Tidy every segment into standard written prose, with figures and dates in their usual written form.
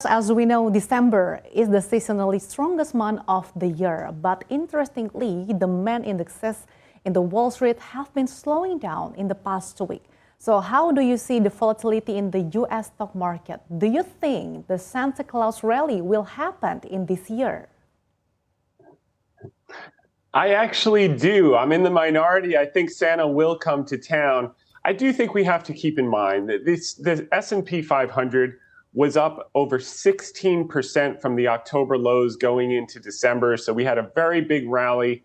As we know, December is the seasonally strongest month of the year. But interestingly, demand indexes in the Wall Street have been slowing down in the past week. So how do you see the volatility in the U.S. stock market? Do you think the Santa Claus rally will happen in this year? I actually do. I'm in the minority. I think Santa will come to town. I do think we have to keep in mind that the S&P 500 was up over 16% from the October lows going into December. So we had a very big rally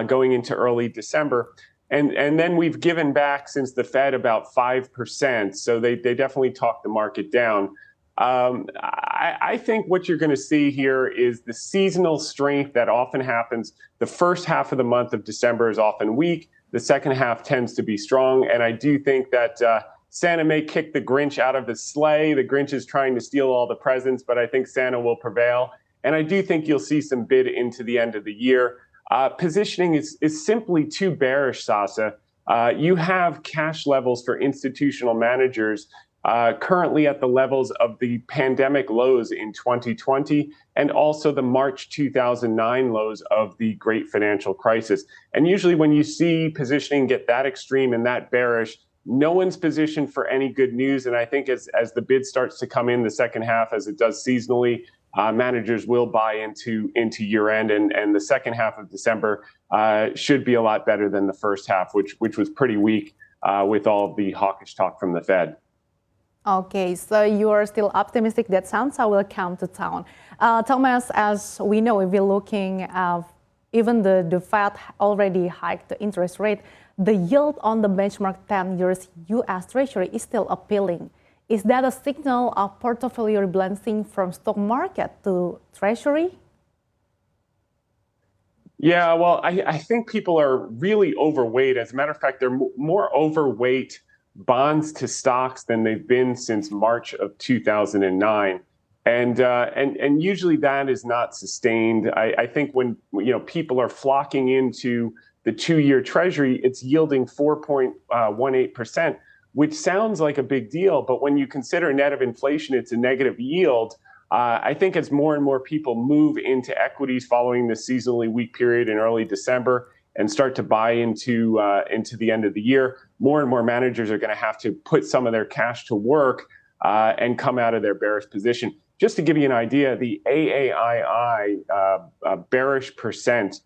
going into early December. And then we've given back since the Fed about 5%. So they definitely talked the market down. I think what you're going to see here is the seasonal strength that often happens. The first half of the month of December is often weak. The second half tends to be strong. And I do think that Santa may kick the Grinch out of his sleigh. The Grinch is trying to steal all the presents, but I think Santa will prevail. And I do think you'll see some bid into the end of the year. Positioning is simply too bearish, Sasa. You have cash levels for institutional managers currently at the levels of the pandemic lows in 2020 and also the March 2009 lows of the great financial crisis. And usually when you see positioning get that extreme and that bearish, no one's positioned for any good news. And I think as the bid starts to come in the second half, as it does seasonally, managers will buy into year end. And the second half of December should be a lot better than the first half, which was pretty weak with all of the hawkish talk from the Fed. Okay, so you are still optimistic that Santa will come to town. Thomas, as we know, if we're looking at even the Fed already hiked the interest rate, the yield on the benchmark 10 years U.S. Treasury is still appealing. Is that a signal of portfolio rebalancing from stock market to Treasury? Yeah, well, I think people are really overweight. As a matter of fact, they're more overweight bonds to stocks than they've been since March of 2009. And usually that is not sustained. I think when people are flocking into the 2-year Treasury, it's yielding 4.18%, which sounds like a big deal. But when you consider net of inflation, it's a negative yield. I think as more and more people move into equities following the seasonally weak period in early December and start to buy into the end of the year, more and more managers are going to have to put some of their cash to work and come out of their bearish position. Just to give you an idea, the AAII bearish percent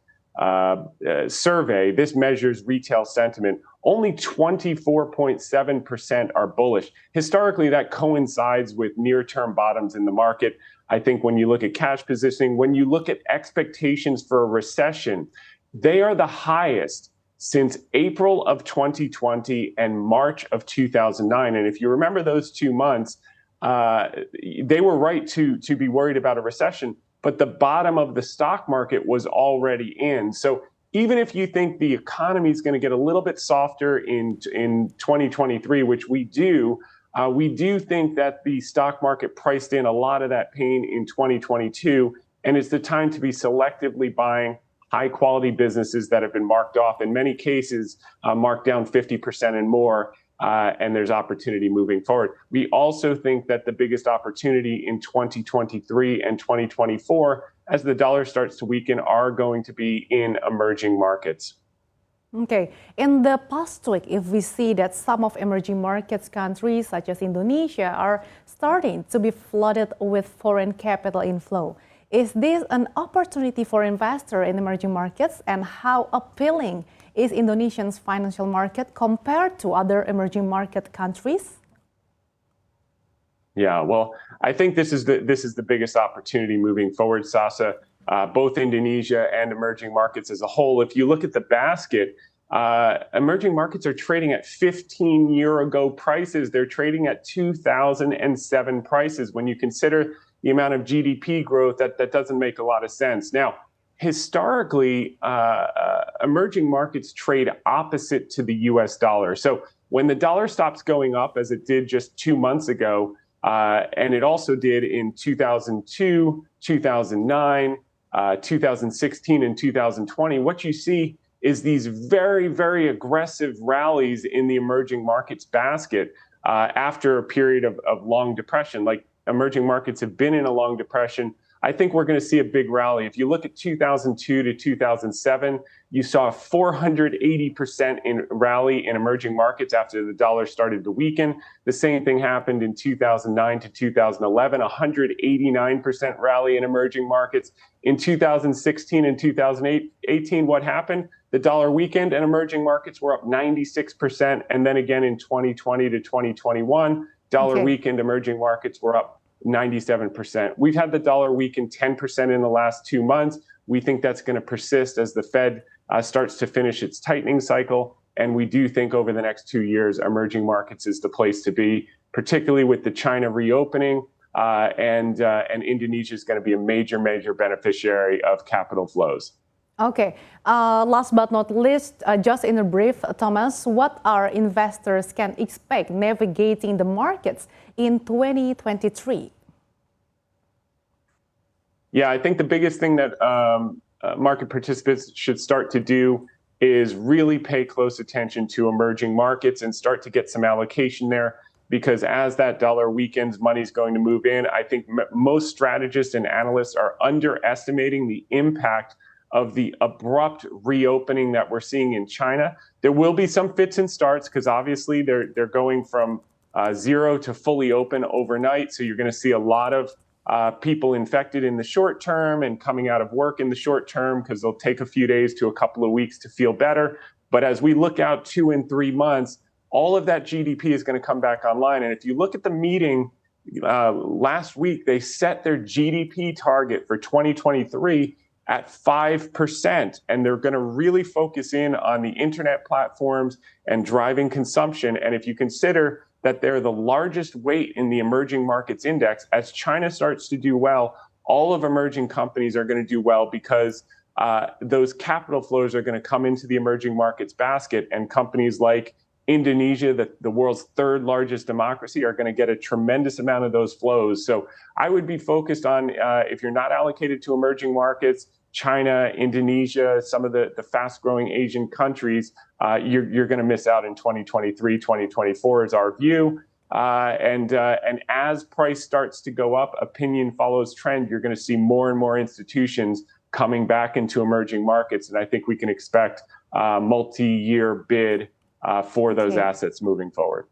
survey, this measures retail sentiment, only 24.7% are bullish. Historically, that coincides with near-term bottoms in the market. I think when you look at cash positioning, when you look at expectations for a recession, they are the highest since April of 2020 and March of 2009. And if you remember those 2 months, they were right to be worried about a recession, but the bottom of the stock market was already in. So even if you think the economy is going to get a little bit softer in 2023, which we do think that the stock market priced in a lot of that pain in 2022, and it's the time to be selectively buying high-quality businesses that have been marked off, in many cases marked down 50% and more, and there's opportunity moving forward. We also think that the biggest opportunity in 2023 and 2024, as the dollar starts to weaken, are going to be in emerging markets. Okay, in the past week, if we see that some of emerging markets countries, such as Indonesia, are starting to be flooded with foreign capital inflow, is this an opportunity for investors in emerging markets, and how appealing is Indonesia's financial market compared to other emerging market countries? Yeah, well, I think this is the biggest opportunity moving forward, Sasa, both Indonesia and emerging markets as a whole. If you look at the basket, emerging markets are trading at 15-year-ago prices. They're trading at 2007 prices. When you consider the amount of GDP growth, that doesn't make a lot of sense. Now, historically, emerging markets trade opposite to the US dollar. So when the dollar stops going up, as it did just 2 months ago, and it also did in 2002, 2009, 2016, and 2020, what you see is these very, very aggressive rallies in the emerging markets basket after a period of long depression. Like emerging markets have been in a long depression, I think we're going to see a big rally. If you look at 2002 to 2007, you saw a 480% rally in emerging markets after the dollar started to weaken. The same thing happened in 2009 to 2011, 189% rally in emerging markets. In 2016 and 2018, what happened? The dollar weakened and emerging markets were up 96%. And then again in 2020 to 2021, dollar weakened, emerging markets were up 97%. We've had the dollar weaken 10% in the last 2 months. We think that's going to persist as the Fed starts to finish its tightening cycle. And we do think over the next 2 years, emerging markets is the place to be, particularly with the China reopening. And Indonesia is going to be a major beneficiary of capital flows. Okay. Last but not least, just in a brief, Thomas, what our investors can expect navigating the markets in 2023? Yeah, I think the biggest thing that market participants should start to do is really pay close attention to emerging markets and start to get some allocation there. Because as that dollar weakens, money's going to move in. I think most strategists and analysts are underestimating the impact of the abrupt reopening that we're seeing in China. There will be some fits and starts because obviously they're going from zero to fully open overnight. So you're going to see a lot of people infected in the short term and coming out of work in the short term because they'll take a few days to a couple of weeks to feel better. But as we look out 2 and 3 months, all of that GDP is going to come back online. And if you look at the meeting last week, they set their GDP target for 2023 at 5%. And they're going to really focus in on the internet platforms and driving consumption. And if you consider that they're the largest weight in the emerging markets index, as China starts to do well, all of emerging companies are going to do well because those capital flows are going to come into the emerging markets basket, and companies like Indonesia, the world's 3rd largest democracy, are going to get a tremendous amount of those flows. So I would be focused on, if you're not allocated to emerging markets, China, Indonesia, some of the fast growing Asian countries, you're going to miss out in 2023, 2024 is our view. And as price starts to go up, opinion follows trend. You're going to see more and more institutions coming back into emerging markets. And I think we can expect a multi-year bid for those assets moving forward.